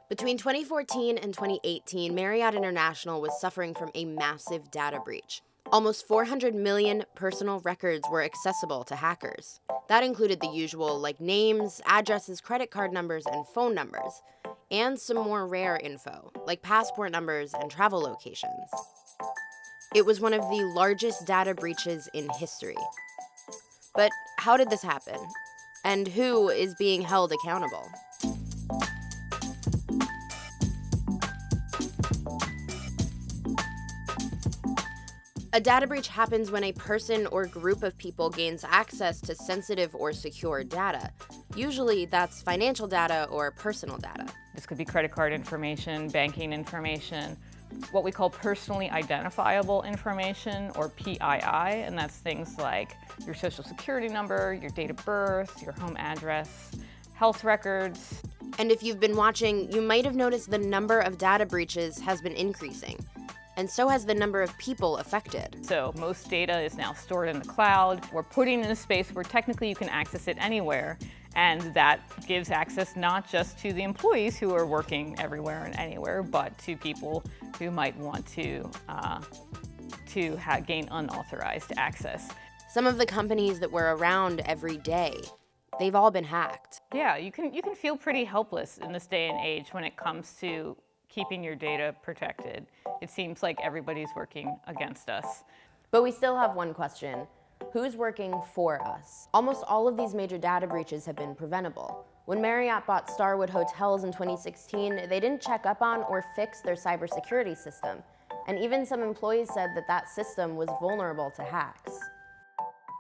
Between 2014 and 2018, Marriott International was suffering from a massive data breach. Almost 400 million personal records were accessible to hackers. That included the usual, like names, addresses, credit card numbers, and phone numbers, and some more rare info, like passport numbers and travel locations. It was one of the largest data breaches in history. But how did this happen? And who is being held accountable? A data breach happens when a person or group of people gains access to sensitive or secure data. Usually that's financial data or personal data. This could be credit card information, banking information, what we call personally identifiable information, or PII, and that's things like your social security number, your date of birth, your home address, health records. And if you've been watching, you might have noticed the number of data breaches has been increasing. And so has the number of people affected. So most data is now stored in the cloud. We're putting in a space where technically you can access it anywhere, and that gives access not just to the employees who are working everywhere and anywhere, but to people who might want to gain unauthorized access. Some of the companies that were around every day, they've all been hacked. Yeah, you can feel pretty helpless in this day and age when it comes to keeping your data protected. It seems like everybody's working against us. But we still have one question. Who's working for us? Almost all of these major data breaches have been preventable. When Marriott bought Starwood Hotels in 2016, they didn't check up on or fix their cybersecurity system. And even some employees said that that system was vulnerable to hacks.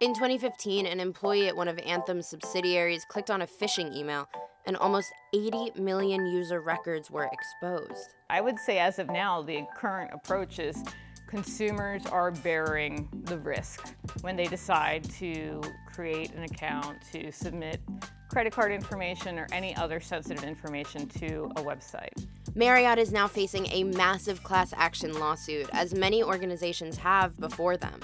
In 2015, an employee at one of Anthem's subsidiaries clicked on a phishing email, and almost 80 million user records were exposed. I would say as of now, the current approach is consumers are bearing the risk when they decide to create an account, to submit credit card information or any other sensitive information to a website. Marriott is now facing a massive class action lawsuit, as many organizations have before them.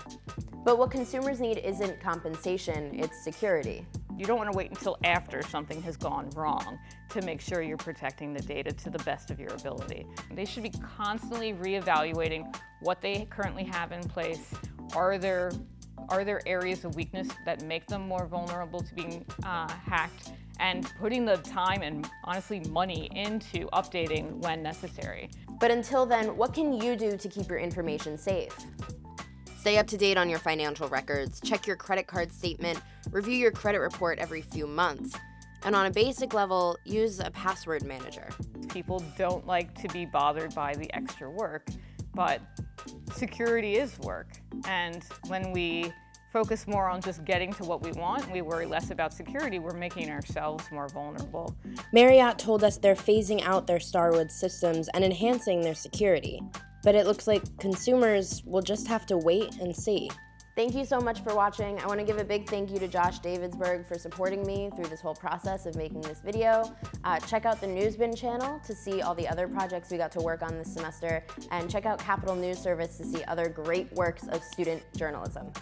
But what consumers need isn't compensation, it's security. You don't want to wait until after something has gone wrong to make sure you're protecting the data to the best of your ability. They should be constantly reevaluating what they currently have in place. Are there areas of weakness that make them more vulnerable to being hacked, and putting the time and honestly money into updating when necessary. But until then, what can you do to keep your information safe? Stay up to date on your financial records, check your credit card statement, review your credit report every few months, and on a basic level, use a password manager. People don't like to be bothered by the extra work, but security is work. And when we focus more on just getting to what we want, we worry less about security, we're making ourselves more vulnerable. Marriott told us they're phasing out their Starwood systems and enhancing their security. But it looks like consumers will just have to wait and see. Thank you so much for watching. I want to give a big thank you to Josh Davidsburg for supporting me through this whole process of making this video. Check out the NEwsbin channel to see all the other projects we got to work on this semester, and check out Capital News Service to see other great works of student journalism.